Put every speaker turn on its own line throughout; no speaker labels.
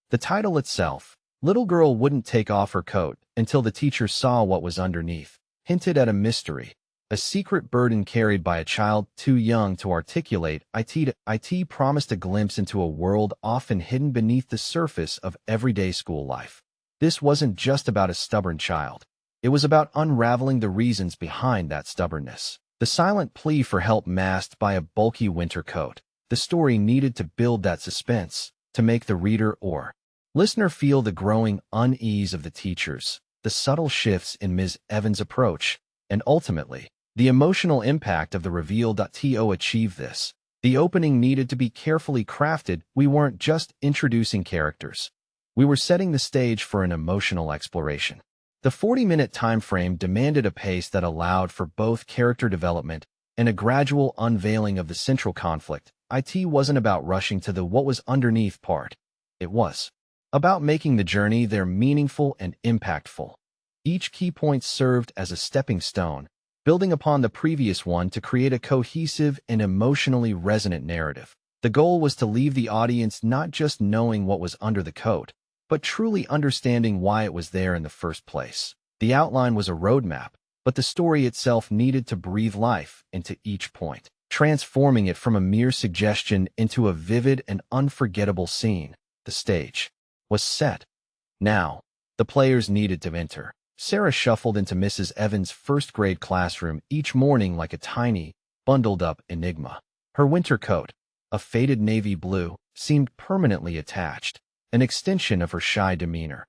The title itself, Little Girl Wouldn't Take Off Her Coat Until the Teacher Saw What Was Underneath, hinted at a mystery, a secret burden carried by a child too young to articulate. It promised a glimpse into a world often hidden beneath the surface of everyday school life. This wasn't just about a stubborn child. It was about unraveling the reasons behind that stubbornness. The silent plea for help masked by a bulky winter coat. The story needed to build that suspense, to make the reader or listener feel the growing unease of the teachers, the subtle shifts in Ms. Evans' approach, and ultimately, the emotional impact of the reveal. To achieve this, the opening needed to be carefully crafted. We weren't just introducing characters. We were setting the stage for an emotional exploration. The 40-minute time frame demanded a pace that allowed for both character development and a gradual unveiling of the central conflict. It wasn't about rushing to the what was underneath part. It was about making the journey there meaningful and impactful. Each key point served as a stepping stone, building upon the previous one to create a cohesive and emotionally resonant narrative. The goal was to leave the audience not just knowing what was under the coat, but truly understanding why it was there in the first place. The outline was a roadmap, but the story itself needed to breathe life into each point, transforming it from a mere suggestion into a vivid and unforgettable scene. The stage was set. Now, the players needed to enter. Sarah shuffled into Mrs. Evans' first-grade classroom each morning like a tiny, bundled-up enigma. Her winter coat, a faded navy blue, seemed permanently attached, an extension of her shy demeanor.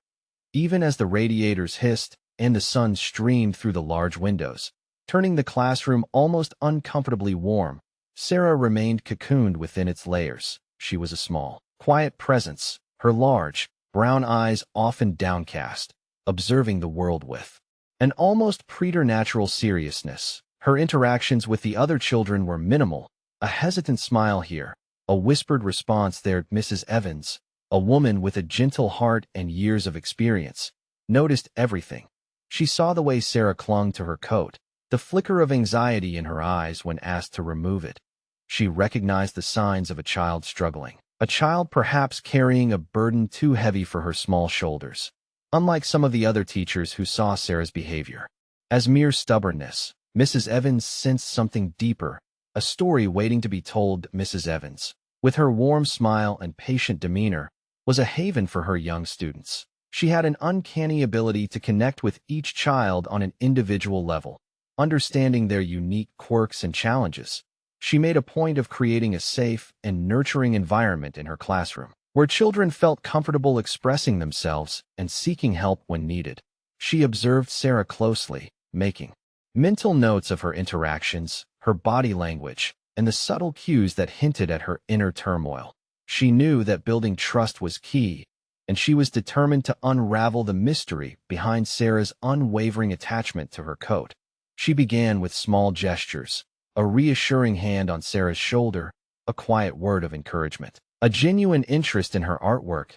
Even as the radiators hissed and the sun streamed through the large windows, turning the classroom almost uncomfortably warm, Sarah remained cocooned within its layers. She was a small, quiet presence, her large, brown eyes often downcast, observing the world with an almost preternatural seriousness. Her interactions with the other children were minimal, a hesitant smile here, a whispered response there. Mrs. Evans, a woman with a gentle heart and years of experience, noticed everything. She saw the way Sarah clung to her coat, the flicker of anxiety in her eyes when asked to remove it. She recognized the signs of a child struggling, a child perhaps carrying a burden too heavy for her small shoulders. Unlike some of the other teachers who saw Sarah's behavior as mere stubbornness, Mrs. Evans sensed something deeper, a story waiting to be told. Mrs. Evans, with her warm smile and patient demeanor, was a haven for her young students. She had an uncanny ability to connect with each child on an individual level, understanding their unique quirks and challenges. She made a point of creating a safe and nurturing environment in her classroom, where children felt comfortable expressing themselves and seeking help when needed. She observed Sarah closely, making mental notes of her interactions, her body language, and the subtle cues that hinted at her inner turmoil. She knew that building trust was key, and she was determined to unravel the mystery behind Sarah's unwavering attachment to her coat. She began with small gestures, a reassuring hand on Sarah's shoulder, a quiet word of encouragement, a genuine interest in her artwork.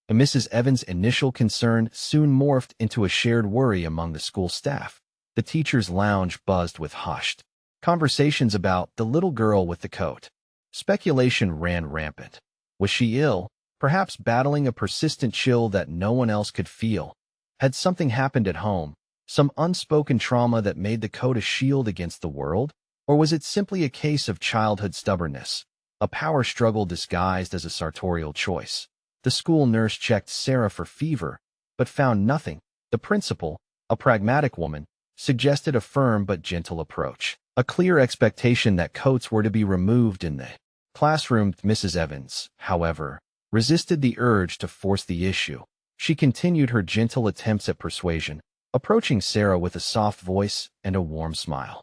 And Mrs. Evans' initial concern soon morphed into a shared worry among the school staff. The teacher's lounge buzzed with hushed conversations about the little girl with the coat. Speculation ran rampant. Was she ill, perhaps battling a persistent chill that no one else could feel? Had something happened at home, some unspoken trauma that made the coat a shield against the world? Or was it simply a case of childhood stubbornness, a power struggle disguised as a sartorial choice? The school nurse checked Sarah for fever, but found nothing. The principal, a pragmatic woman, suggested a firm but gentle approach, a clear expectation that coats were to be removed in the classroom. Mrs. Evans, however, resisted the urge to force the issue. She continued her gentle attempts at persuasion, approaching Sarah with a soft voice and a warm smile.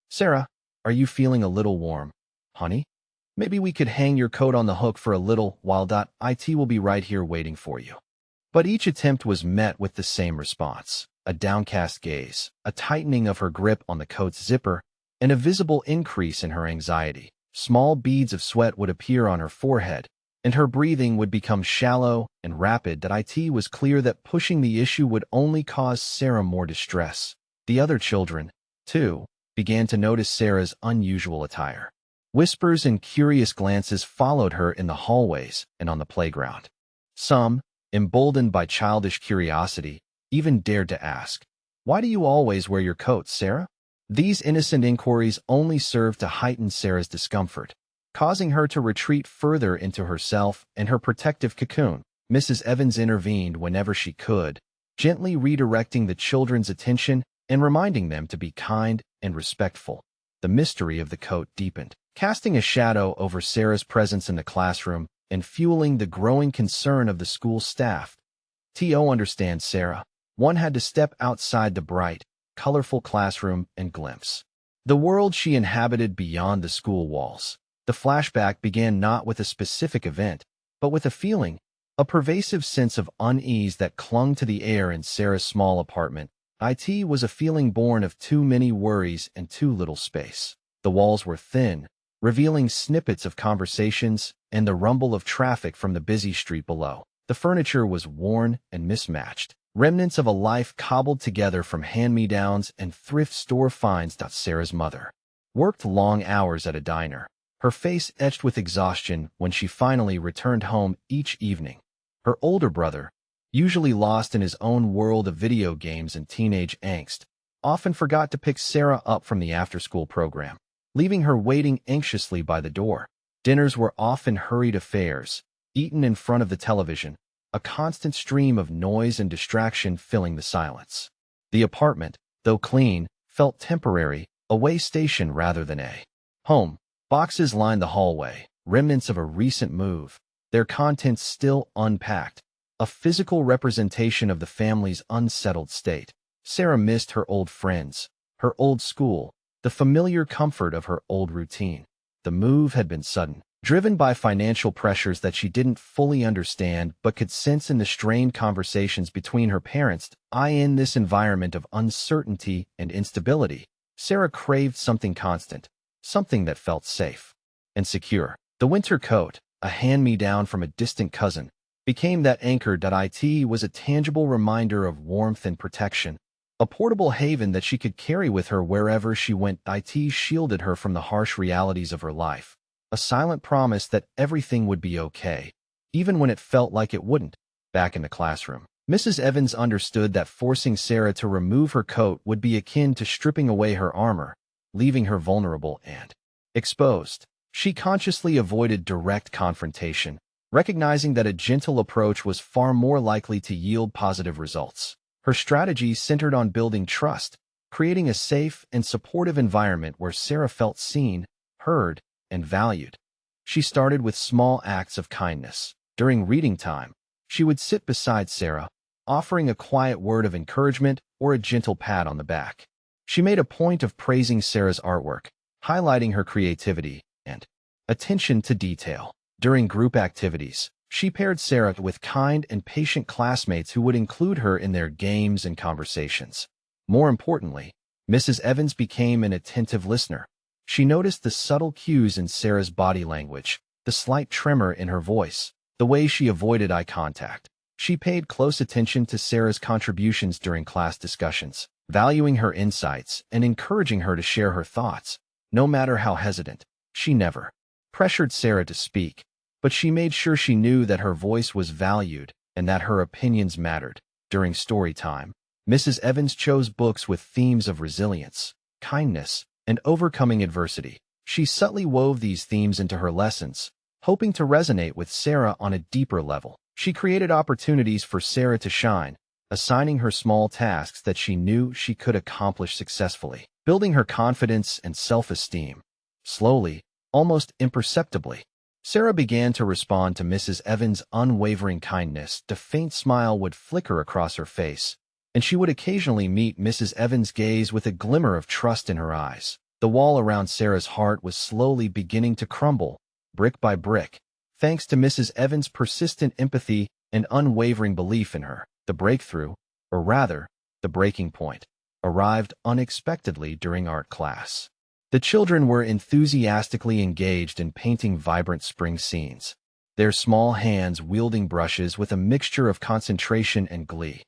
"Sarah, are you feeling a little warm, honey? Maybe we could hang your coat on the hook for a little while. It will be right here waiting for you." But each attempt was met with the same response, a downcast gaze, a tightening of her grip on the coat's zipper, and a visible increase in her anxiety. Small beads of sweat would appear on her forehead, and her breathing would become shallow and rapid. It was clear that pushing the issue would only cause Sarah more distress. The other children, too, began to notice Sarah's unusual attire. Whispers and curious glances followed her in the hallways and on the playground. Some, emboldened by childish curiosity, even dared to ask, "Why do you always wear your coat, Sarah?" These innocent inquiries only served to heighten Sarah's discomfort, causing her to retreat further into herself and her protective cocoon. Mrs. Evans intervened whenever she could, gently redirecting the children's attention and reminding them to be kind and respectful. The mystery of the coat deepened, casting a shadow over Sarah's presence in the classroom and fueling the growing concern of the school staff. To understand Sarah, one had to step outside the bright, colorful classroom and glimpse the world she inhabited beyond the school walls. The flashback began not with a specific event, but with a feeling, a pervasive sense of unease that clung to the air in Sarah's small apartment. It was a feeling born of too many worries and too little space. The walls were thin, revealing snippets of conversations and the rumble of traffic from the busy street below. The furniture was worn and mismatched, remnants of a life cobbled together from hand-me-downs and thrift store finds. Sarah's mother worked long hours at a diner, her face etched with exhaustion when she finally returned home each evening. Her older brother, usually lost in his own world of video games and teenage angst, often forgot to pick Sarah up from the after-school program, leaving her waiting anxiously by the door. Dinners were often hurried affairs, eaten in front of the television, a constant stream of noise and distraction filling the silence. The apartment, though clean, felt temporary, a way station rather than a home. Boxes lined the hallway, remnants of a recent move, their contents still unpacked, a physical representation of the family's unsettled state. Sarah missed her old friends, her old school, the familiar comfort of her old routine. The move had been sudden, driven by financial pressures that she didn't fully understand but could sense in the strained conversations between her parents. In this environment of uncertainty and instability, Sarah craved something constant, something that felt safe and secure. The winter coat, a hand-me-down from a distant cousin, became that anchor. It was a tangible reminder of warmth and protection, a portable haven that she could carry with her wherever she went. It shielded her from the harsh realities of her life, a silent promise that everything would be okay, even when it felt like it wouldn't. Back in the classroom, Mrs. Evans understood that forcing Sarah to remove her coat would be akin to stripping away her armor, leaving her vulnerable and exposed. She consciously avoided direct confrontation, recognizing that a gentle approach was far more likely to yield positive results. Her strategy centered on building trust, creating a safe and supportive environment where Sarah felt seen, heard, and valued. She started with small acts of kindness. During reading time, she would sit beside Sarah, offering a quiet word of encouragement or a gentle pat on the back. She made a point of praising Sarah's artwork, highlighting her creativity and attention to detail. During group activities, she paired Sarah with kind and patient classmates who would include her in their games and conversations. More importantly, Mrs. Evans became an attentive listener. She noticed the subtle cues in Sarah's body language, the slight tremor in her voice, the way she avoided eye contact. She paid close attention to Sarah's contributions during class discussions, valuing her insights and encouraging her to share her thoughts. No matter how hesitant, she never pressured Sarah to speak, but she made sure she knew that her voice was valued and that her opinions mattered. During story time, Mrs. Evans chose books with themes of resilience, kindness, and overcoming adversity. She subtly wove these themes into her lessons, hoping to resonate with Sarah on a deeper level. She created opportunities for Sarah to shine, assigning her small tasks that she knew she could accomplish successfully, building her confidence and self-esteem. Slowly, almost imperceptibly, Sarah began to respond to Mrs. Evans' unwavering kindness. A faint smile would flicker across her face, and she would occasionally meet Mrs. Evans' gaze with a glimmer of trust in her eyes. The wall around Sarah's heart was slowly beginning to crumble, brick by brick, thanks to Mrs. Evans' persistent empathy and unwavering belief in her. The breakthrough, or rather, the breaking point, arrived unexpectedly during art class. The children were enthusiastically engaged in painting vibrant spring scenes, their small hands wielding brushes with a mixture of concentration and glee.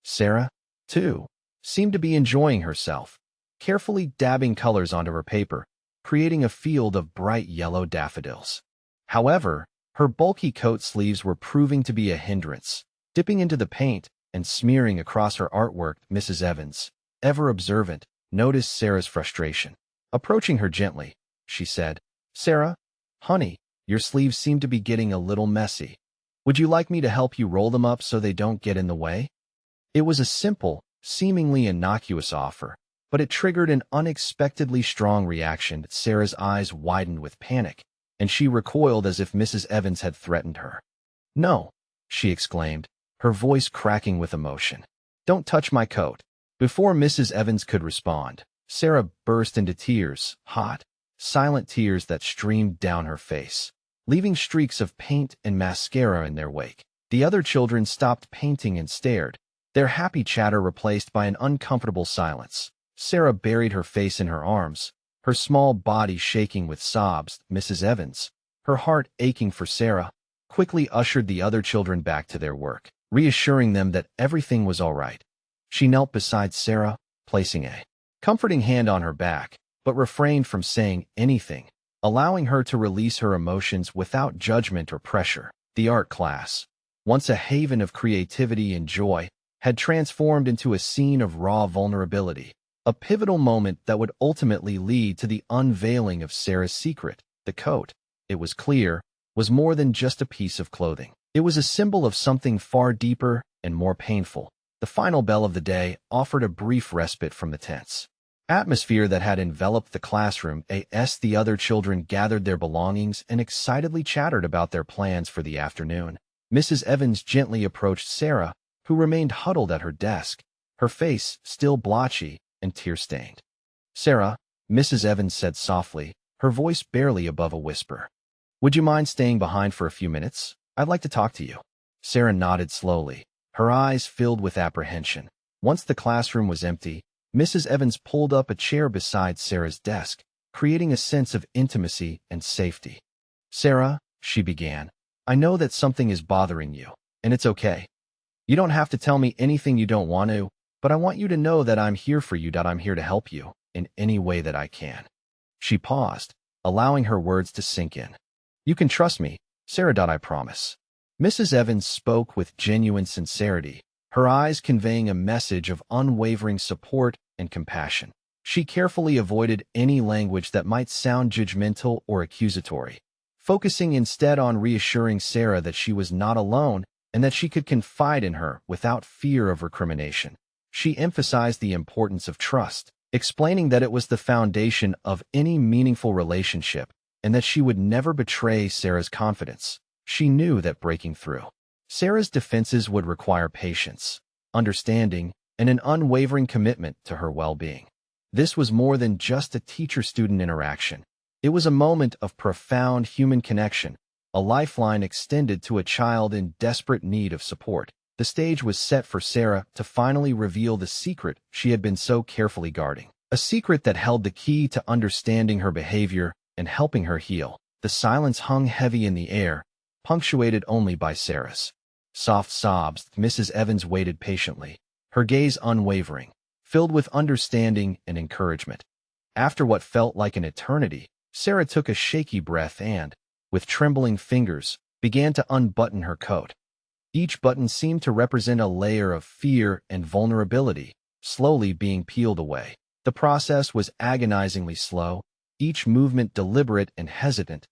Sarah, too, seemed to be enjoying herself, carefully dabbing colors onto her paper, creating a field of bright yellow daffodils. However, her bulky coat sleeves were proving to be a hindrance. dipping into the paint and smearing across her artwork. Mrs. Evans, ever observant, noticed Sarah's frustration. Approaching her gently, she said, "Sarah, honey, your sleeves seem to be getting a little messy. Would you like me to help you roll them up so they don't get in the way?" It was a simple, seemingly innocuous offer, but it triggered an unexpectedly strong reaction. Sarah's eyes widened with panic, and she recoiled as if Mrs. Evans had threatened her. "No," she exclaimed, her voice cracking with emotion. "Don't touch my coat." Before Mrs. Evans could respond, Sarah burst into tears, hot, silent tears that streamed down her face, leaving streaks of paint and mascara in their wake. The other children stopped painting and stared, their happy chatter replaced by an uncomfortable silence. Sarah buried her face in her arms, her small body shaking with sobs. Mrs. Evans, her heart aching for Sarah, quickly ushered the other children back to their work, reassuring them that everything was all right. She knelt beside Sarah, placing a comforting hand on her back, but refrained from saying anything, allowing her to release her emotions without judgment or pressure. The art class, once a haven of creativity and joy, had transformed into a scene of raw vulnerability, a pivotal moment that would ultimately lead to the unveiling of Sarah's secret. The coat, it was clear, was more than just a piece of clothing. It was a symbol of something far deeper and more painful. The final bell of the day offered a brief respite from the tense atmosphere that had enveloped the classroom. The other children gathered their belongings and excitedly chattered about their plans for the afternoon. Mrs. Evans gently approached Sarah, who remained huddled at her desk, her face still blotchy and tear-stained. "Sarah," Mrs. Evans said softly, her voice barely above a whisper, "would you mind staying behind for a few minutes? I'd like to talk to you." Sarah nodded slowly, her eyes filled with apprehension. Once the classroom was empty, Mrs. Evans pulled up a chair beside Sarah's desk, creating a sense of intimacy and safety. "Sarah," she began, "I know that something is bothering you, and it's okay. You don't have to tell me anything you don't want to, but I want you to know that I'm here for you. I'm here to help you in any way that I can." She paused, allowing her words to sink in. "You can trust me, Sarah. I promise." Mrs. Evans spoke with genuine sincerity, her eyes conveying a message of unwavering support and compassion. She carefully avoided any language that might sound judgmental or accusatory, focusing instead on reassuring Sarah that she was not alone and that she could confide in her without fear of recrimination. She emphasized the importance of trust, explaining that it was the foundation of any meaningful relationship and that she would never betray Sarah's confidence. She knew that breaking through Sarah's defenses would require patience, understanding, and an unwavering commitment to her well-being. This was more than just a teacher-student interaction. It was a moment of profound human connection, a lifeline extended to a child in desperate need of support. The stage was set for Sarah to finally reveal the secret she had been so carefully guarding, a secret that held the key to understanding her behavior and helping her heal. The silence hung heavy in the air, punctuated only by Sarah's soft sobs. Mrs. Evans waited patiently, her gaze unwavering, filled with understanding and encouragement. After what felt like an eternity, Sarah took a shaky breath and, with trembling fingers, began to unbutton her coat. Each button seemed to represent a layer of fear and vulnerability, slowly being peeled away. The process was agonizingly slow, each movement deliberate and hesitant.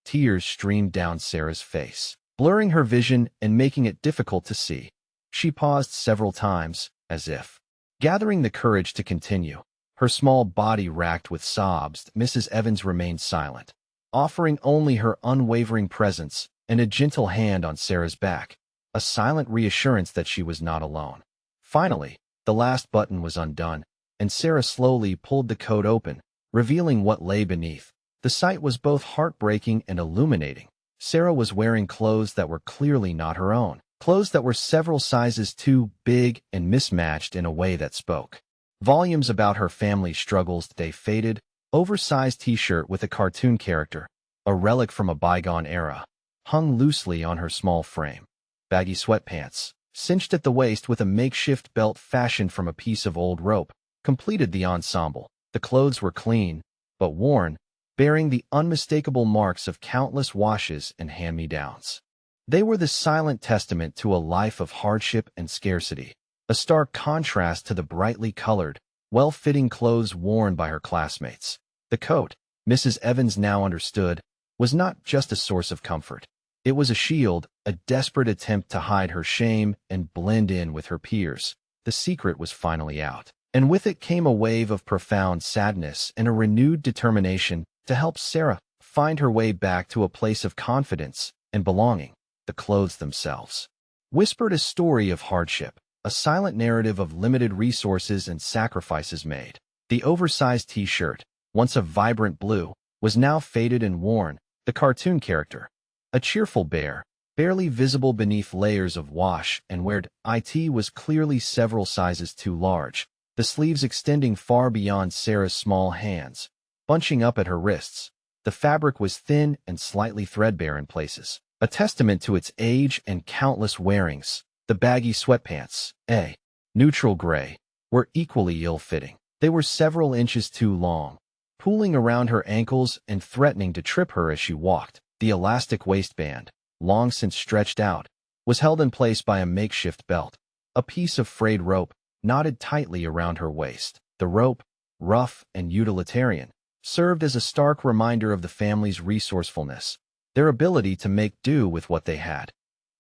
Tears streamed down Sarah's face, blurring her vision and making it difficult to see. She paused several times, as if gathering the courage to continue. Her small body racked with sobs. Mrs. Evans remained silent, offering only her unwavering presence and a gentle hand on Sarah's back, a silent reassurance that she was not alone. Finally, the last button was undone, and Sarah slowly pulled the coat open, revealing what lay beneath. The sight was both heartbreaking and illuminating. Sarah was wearing clothes that were clearly not her own, clothes that were several sizes too big and mismatched in a way that spoke volumes about her family's struggles. A faded, oversized t-shirt with a cartoon character, a relic from a bygone era, hung loosely on her small frame. Baggy sweatpants, cinched at the waist with a makeshift belt fashioned from a piece of old rope, completed the ensemble. The clothes were clean, but worn, bearing the unmistakable marks of countless washes and hand-me-downs. They were the silent testament to a life of hardship and scarcity, a stark contrast to the brightly colored, well-fitting clothes worn by her classmates. The coat, Mrs. Evans now understood, was not just a source of comfort. It was a shield, a desperate attempt to hide her shame and blend in with her peers. The secret was finally out, and with it came a wave of profound sadness and a renewed determination to help Sarah find her way back to a place of confidence and belonging. The clothes themselves whispered a story of hardship, a silent narrative of limited resources and sacrifices made. The oversized t-shirt, once a vibrant blue, was now faded and worn. The cartoon character, a cheerful bear, barely visible beneath layers of wash and wear, was clearly several sizes too large, the sleeves extending far beyond Sarah's small hands, bunching up at her wrists. The fabric was thin and slightly threadbare in places, a testament to its age and countless wearings. The baggy sweatpants, a neutral gray, were equally ill-fitting. They were several inches too long, pooling around her ankles and threatening to trip her as she walked. The elastic waistband, long since stretched out, was held in place by a makeshift belt, a piece of frayed rope knotted tightly around her waist. The rope, rough and utilitarian, served as a stark reminder of the family's resourcefulness, their ability to make do with what they had.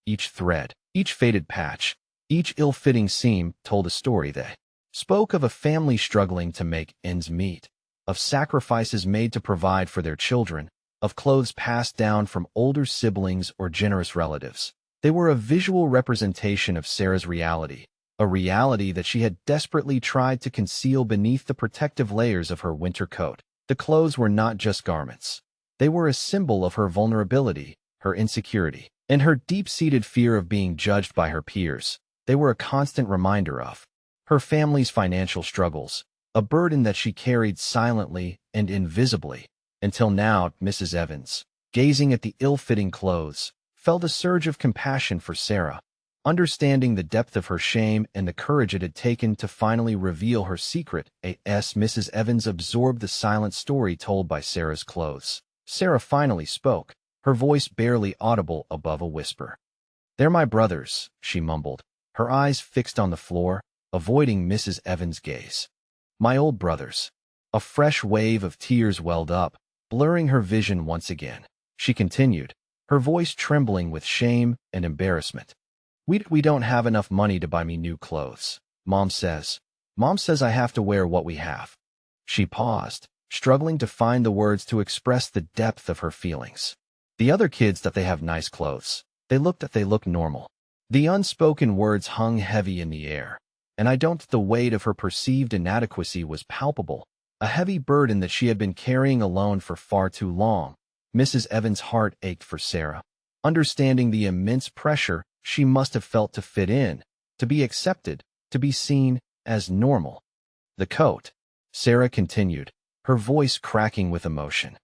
Each thread, each faded patch, each ill-fitting seam told a story. They spoke of a family struggling to make ends meet, of sacrifices made to provide for their children, of clothes passed down from older siblings or generous relatives. They were a visual representation of Sarah's reality, a reality that she had desperately tried to conceal beneath the protective layers of her winter coat. The clothes were not just garments. They were a symbol of her vulnerability, her insecurity, and her deep-seated fear of being judged by her peers. They were a constant reminder of her family's financial struggles, a burden that she carried silently and invisibly. Until now, Mrs. Evans, gazing at the ill-fitting clothes, felt a surge of compassion for Sarah, understanding the depth of her shame and the courage it had taken to finally reveal her secret. Mrs. Evans absorbed the silent story told by Sarah's clothes. Sarah finally spoke, her voice barely audible above a whisper. "They're my brothers," she mumbled, her eyes fixed on the floor, avoiding Mrs. Evans' gaze. "My old brothers." A fresh wave of tears welled up, blurring her vision once again. She continued, her voice trembling with shame and embarrassment. We don't have enough money to buy me new clothes. Mom says I have to wear what we have." She paused, struggling to find the words to express the depth of her feelings. "The other kids that they have nice clothes. They look normal." The unspoken words hung heavy in the air, and I don't. The weight of her perceived inadequacy was palpable, a heavy burden that she had been carrying alone for far too long. Mrs. Evans' heart ached for Sarah, understanding the immense pressure she must have felt to fit in, to be accepted, to be seen as normal. "The coat," Sarah continued, her voice cracking with emotion.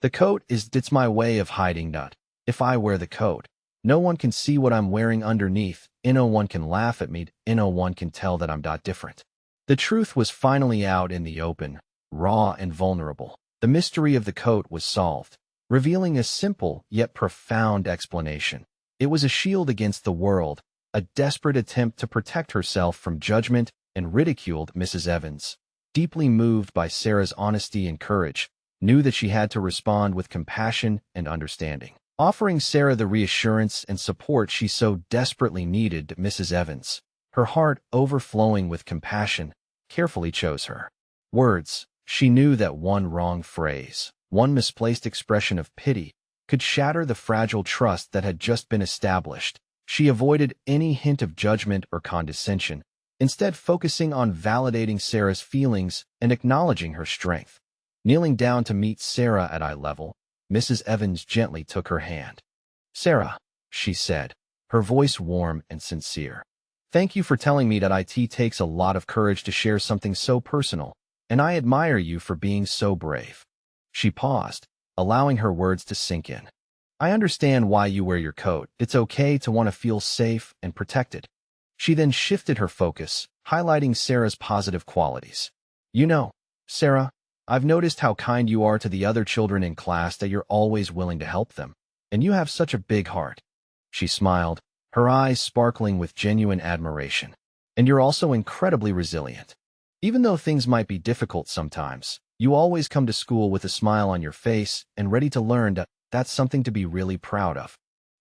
"The coat it's my way of hiding that. If I wear the coat, no one can see what I'm wearing underneath, and no one can laugh at me, and no one can tell that I'm not different." The truth was finally out in the open, raw and vulnerable. The mystery of the coat was solved, revealing a simple yet profound explanation. It was a shield against the world, a desperate attempt to protect herself from judgment and ridicule. Mrs. Evans, deeply moved by Sarah's honesty and courage, knew that she had to respond with compassion and understanding, offering Sarah the reassurance and support she so desperately needed. Mrs. Evans, her heart overflowing with compassion, carefully chose her words. She knew that one wrong phrase, one misplaced expression of pity, could shatter the fragile trust that had just been established. She avoided any hint of judgment or condescension, instead focusing on validating Sarah's feelings and acknowledging her strength. Kneeling down to meet Sarah at eye level, Mrs. Evans gently took her hand. "Sarah," she said, her voice warm and sincere. "Thank you for telling me that it takes a lot of courage to share something so personal, and I admire you for being so brave." She paused, allowing her words to sink in. "I understand why you wear your coat. It's okay to want to feel safe and protected." She then shifted her focus, highlighting Sarah's positive qualities. "You know, Sarah, I've noticed how kind you are to the other children in class, that you're always willing to help them. And you have such a big heart. She smiled, her eyes sparkling with genuine admiration. And you're also incredibly resilient. Even though things might be difficult sometimes, you always come to school with a smile on your face and ready to learn. That's something to be really proud of.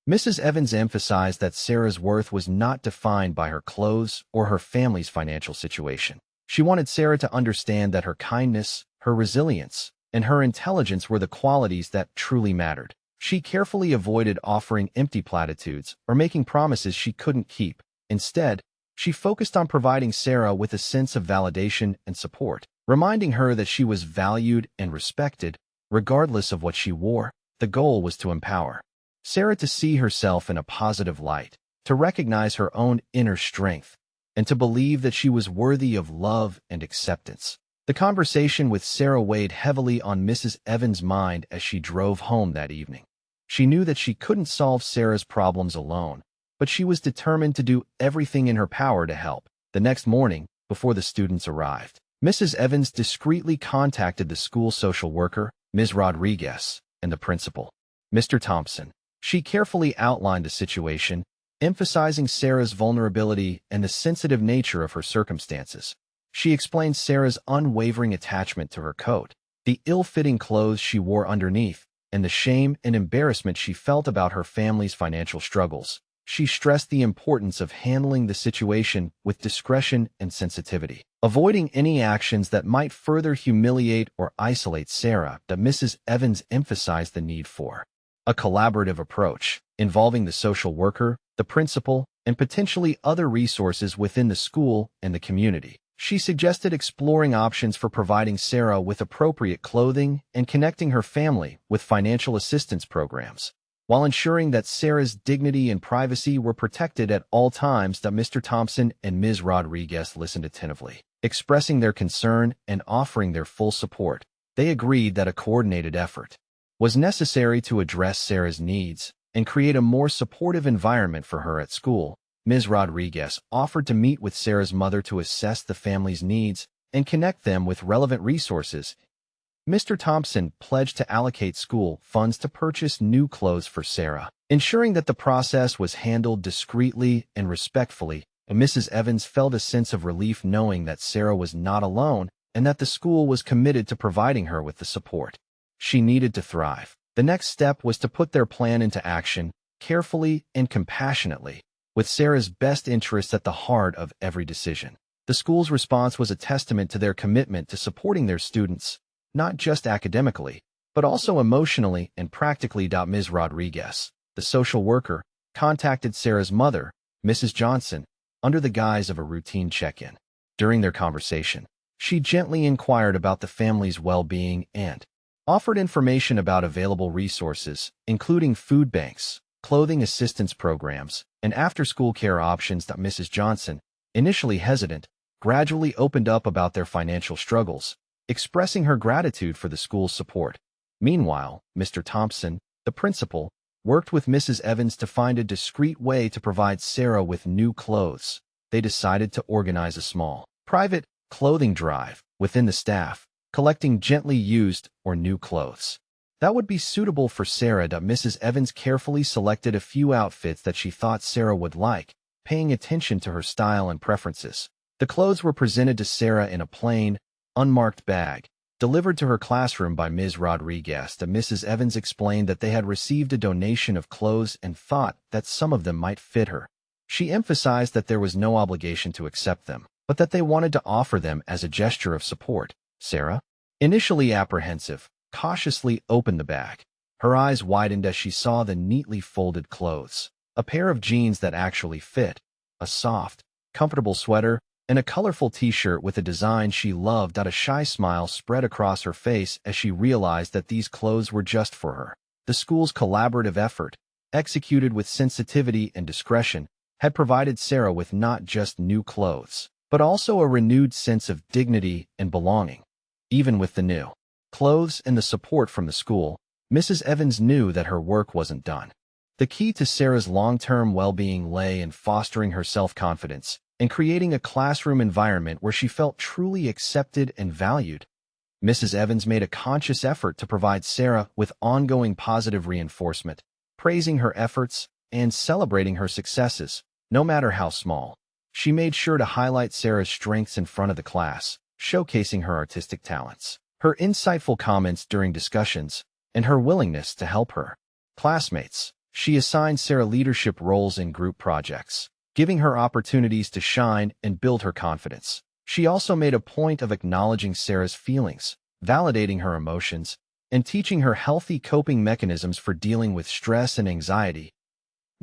Mrs. Evans emphasized that Sarah's worth was not defined by her clothes or her family's financial situation. She wanted Sarah to understand that her kindness, her resilience, and her intelligence were the qualities that truly mattered. She carefully avoided offering empty platitudes or making promises she couldn't keep. Instead, she focused on providing Sarah with a sense of validation and support, reminding her that she was valued and respected, regardless of what she wore. The goal was to empower Sarah to see herself in a positive light, to recognize her own inner strength, and to believe that she was worthy of love and acceptance. The conversation with Sarah weighed heavily on Mrs. Evans' mind as she drove home that evening. She knew that she couldn't solve Sarah's problems alone, but she was determined to do everything in her power to help. The next morning, before the students arrived, Mrs. Evans discreetly contacted the school social worker, Ms. Rodriguez, and the principal, Mr. Thompson. She carefully outlined the situation, emphasizing Sarah's vulnerability and the sensitive nature of her circumstances. She explained Sarah's unwavering attachment to her coat, the ill-fitting clothes she wore underneath, and the shame and embarrassment she felt about her family's financial struggles. She stressed the importance of handling the situation with discretion and sensitivity, avoiding any actions that might further humiliate or isolate Sarah. Mrs. Evans emphasized the need for a collaborative approach, involving the social worker, the principal, and potentially other resources within the school and the community. She suggested exploring options for providing Sarah with appropriate clothing and connecting her family with financial assistance programs, while ensuring that Sarah's dignity and privacy were protected at all times. Mr. Thompson and Ms. Rodriguez listened attentively, expressing their concern and offering their full support. They agreed that a coordinated effort was necessary to address Sarah's needs and create a more supportive environment for her at school. Ms. Rodriguez offered to meet with Sarah's mother to assess the family's needs and connect them with relevant resources. Mr. Thompson pledged to allocate school funds to purchase new clothes for Sarah, ensuring that the process was handled discreetly and respectfully. Mrs. Evans felt a sense of relief knowing that Sarah was not alone and that the school was committed to providing her with the support she needed to thrive. The next step was to put their plan into action, carefully and compassionately, with Sarah's best interests at the heart of every decision. The school's response was a testament to their commitment to supporting their students, not just academically, but also emotionally and practically. Ms. Rodriguez, the social worker, contacted Sarah's mother, Mrs. Johnson, under the guise of a routine check-in. During their conversation, she gently inquired about the family's well-being and offered information about available resources, including food banks, clothing assistance programs, and after-school care options. Mrs. Johnson, initially hesitant, gradually opened up about their financial struggles, expressing her gratitude for the school's support. Meanwhile, Mr. Thompson, the principal, worked with Mrs. Evans to find a discreet way to provide Sarah with new clothes. They decided to organize a small, private clothing drive within the staff, collecting gently used or new clothes that would be suitable for Sarah. Mrs. Evans carefully selected a few outfits that she thought Sarah would like, paying attention to her style and preferences. The clothes were presented to Sarah in a plain, unmarked bag, delivered to her classroom by Ms. Rodriguez. Mrs. Evans explained that they had received a donation of clothes and thought that some of them might fit her. She emphasized that there was no obligation to accept them, but that they wanted to offer them as a gesture of support. Sarah, initially apprehensive, cautiously opened the bag. Her eyes widened as she saw the neatly folded clothes, a pair of jeans that actually fit, a soft, comfortable sweater, and a colorful t-shirt with a design she loved. A shy smile spread across her face as she realized that these clothes were just for her. The school's collaborative effort, executed with sensitivity and discretion, had provided Sarah with not just new clothes, but also a renewed sense of dignity and belonging. Even with the new clothes and the support from the school, Mrs. Evans knew that her work wasn't done. The key to Sarah's long-term well-being lay in fostering her self-confidence and creating a classroom environment where she felt truly accepted and valued. Mrs. Evans made a conscious effort to provide Sarah with ongoing positive reinforcement, praising her efforts and celebrating her successes, no matter how small. She made sure to highlight Sarah's strengths in front of the class, showcasing her artistic talents, her insightful comments during discussions, and her willingness to help her classmates. She assigned Sarah leadership roles in group projects, giving her opportunities to shine and build her confidence. She also made a point of acknowledging Sarah's feelings, validating her emotions, and teaching her healthy coping mechanisms for dealing with stress and anxiety.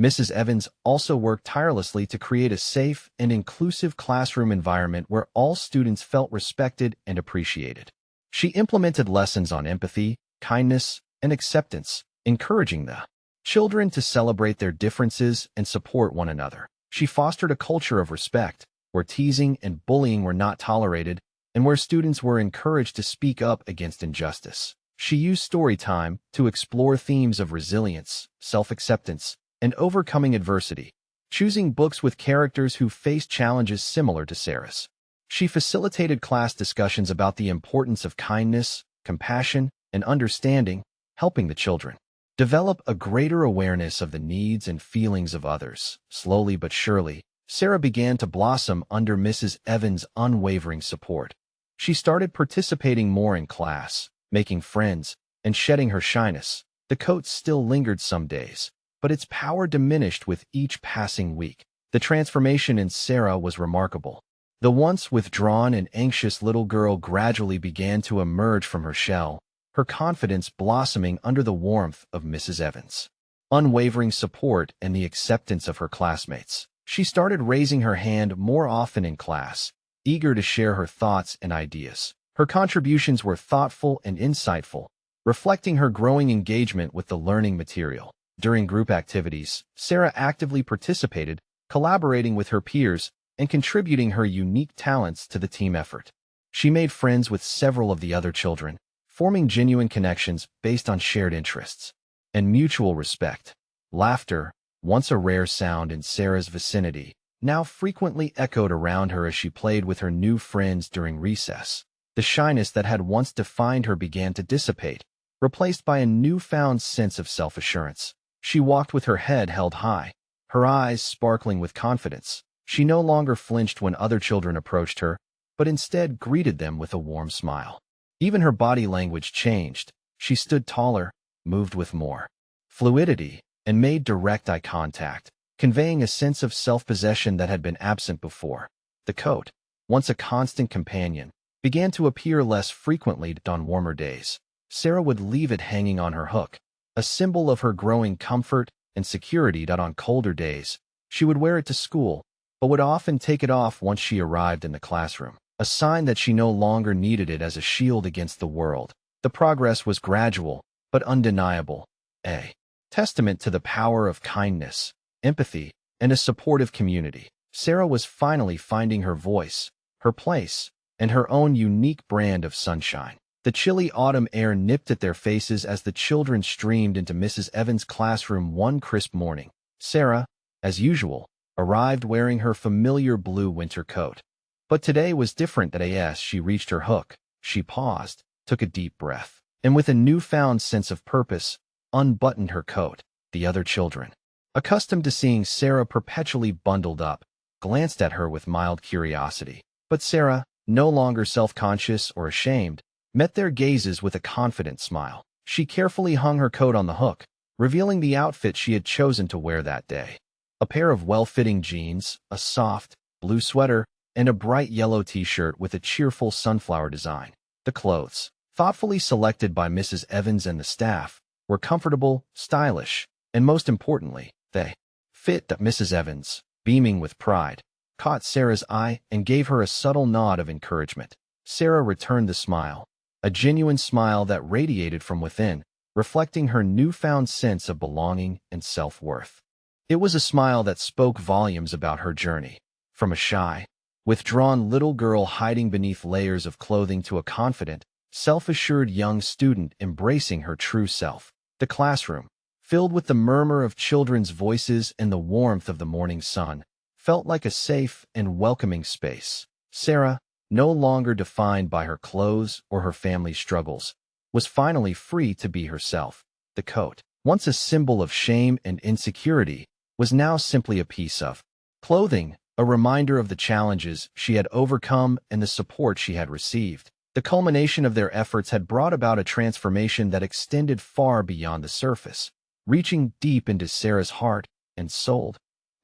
Mrs. Evans also worked tirelessly to create a safe and inclusive classroom environment where all students felt respected and appreciated. She implemented lessons on empathy, kindness, and acceptance, encouraging the children to celebrate their differences and support one another. She fostered a culture of respect, where teasing and bullying were not tolerated, and where students were encouraged to speak up against injustice. She used story time to explore themes of resilience, self-acceptance, and overcoming adversity, choosing books with characters who faced challenges similar to Sarah's. She facilitated class discussions about the importance of kindness, compassion, and understanding, helping the children develop a greater awareness of the needs and feelings of others. Slowly but surely, Sarah began to blossom under Mrs. Evans' unwavering support. She started participating more in class, making friends, and shedding her shyness. The coat still lingered some days, but its power diminished with each passing week. The transformation in Sarah was remarkable. The once withdrawn and anxious little girl gradually began to emerge from her shell, her confidence blossoming under the warmth of Mrs. Evans' unwavering support and the acceptance of her classmates. She started raising her hand more often in class, eager to share her thoughts and ideas. Her contributions were thoughtful and insightful, reflecting her growing engagement with the learning material. During group activities, Sarah actively participated, collaborating with her peers and contributing her unique talents to the team effort. She made friends with several of the other children, forming genuine connections based on shared interests and mutual respect. Laughter, once a rare sound in Sarah's vicinity, now frequently echoed around her as she played with her new friends during recess. The shyness that had once defined her began to dissipate, replaced by a newfound sense of self-assurance. She walked with her head held high, her eyes sparkling with confidence. She no longer flinched when other children approached her, but instead greeted them with a warm smile. Even her body language changed. She stood taller, moved with more fluidity, and made direct eye contact, conveying a sense of self-possession that had been absent before. The coat, once a constant companion, began to appear less frequently on warmer days. Sarah would leave it hanging on her hook, a symbol of her growing comfort and security. On colder days, she would wear it to school, but would often take it off once she arrived in the classroom, a sign that she no longer needed it as a shield against the world. The progress was gradual, but undeniable, a testament to the power of kindness, empathy, and a supportive community. Sarah was finally finding her voice, her place, and her own unique brand of sunshine. The chilly autumn air nipped at their faces as the children streamed into Mrs. Evans' classroom one crisp morning. Sarah, as usual, arrived wearing her familiar blue winter coat. But today was different. As she reached her hook, she paused, took a deep breath, and with a newfound sense of purpose, unbuttoned her coat. The other children, accustomed to seeing Sarah perpetually bundled up, glanced at her with mild curiosity. But Sarah, no longer self-conscious or ashamed, met their gazes with a confident smile. She carefully hung her coat on the hook, revealing the outfit she had chosen to wear that day. A pair of well-fitting jeans, a soft, blue sweater, and a bright yellow t-shirt with a cheerful sunflower design. The clothes, thoughtfully selected by Mrs. Evans and the staff, were comfortable, stylish, and most importantly, they fit. Mrs. Evans, beaming with pride, caught Sarah's eye and gave her a subtle nod of encouragement. Sarah returned the smile, a genuine smile that radiated from within, reflecting her newfound sense of belonging and self-worth. It was a smile that spoke volumes about her journey, from a shy, withdrawn little girl hiding beneath layers of clothing to a confident, self-assured young student embracing her true self. The classroom, filled with the murmur of children's voices and the warmth of the morning sun, felt like a safe and welcoming space. Sarah, no longer defined by her clothes or her family's struggles, was finally free to be herself. The coat, once a symbol of shame and insecurity, was now simply a piece of clothing, a reminder of the challenges she had overcome and the support she had received. The culmination of their efforts had brought about a transformation that extended far beyond the surface, reaching deep into Sarah's heart and soul.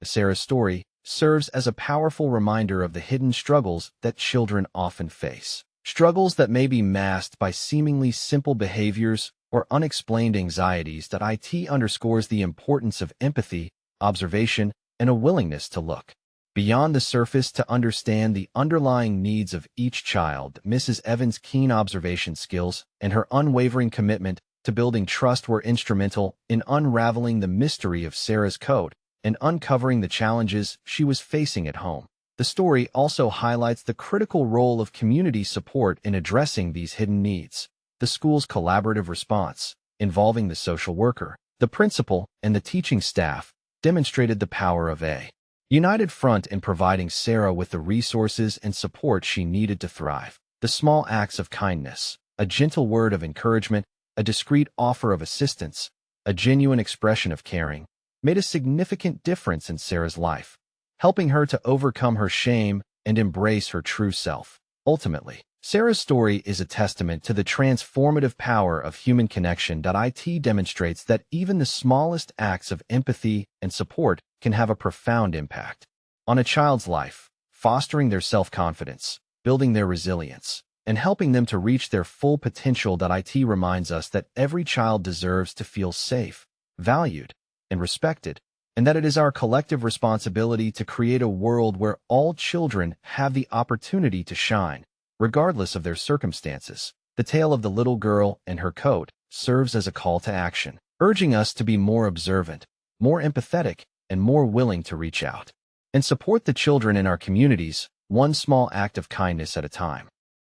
Sarah's story serves as a powerful reminder of the hidden struggles that children often face. Struggles that may be masked by seemingly simple behaviors or unexplained anxieties. That it underscores the importance of empathy, observation, and a willingness to look beyond the surface to understand the underlying needs of each child. Mrs. Evans' keen observation skills and her unwavering commitment to building trust were instrumental in unraveling the mystery of Sarah's coat and uncovering the challenges she was facing at home. The story also highlights the critical role of community support in addressing these hidden needs. The school's collaborative response, involving the social worker, the principal, and the teaching staff, demonstrated the power of a united front in providing Sarah with the resources and support she needed to thrive. The small acts of kindness, a gentle word of encouragement, a discreet offer of assistance, a genuine expression of caring, made a significant difference in Sarah's life, helping her to overcome her shame and embrace her true self. Ultimately, Sarah's story is a testament to the transformative power of human connection. It demonstrates that even the smallest acts of empathy and support can have a profound impact on a child's life, fostering their self-confidence, building their resilience, and helping them to reach their full potential. It reminds us that every child deserves to feel safe, valued, and respected, and that it is our collective responsibility to create a world where all children have the opportunity to shine, regardless of their circumstances. The tale of the little girl and her coat serves as a call to action, urging us to be more observant, more empathetic, and more willing to reach out and support the children in our communities, one small act of kindness at a time.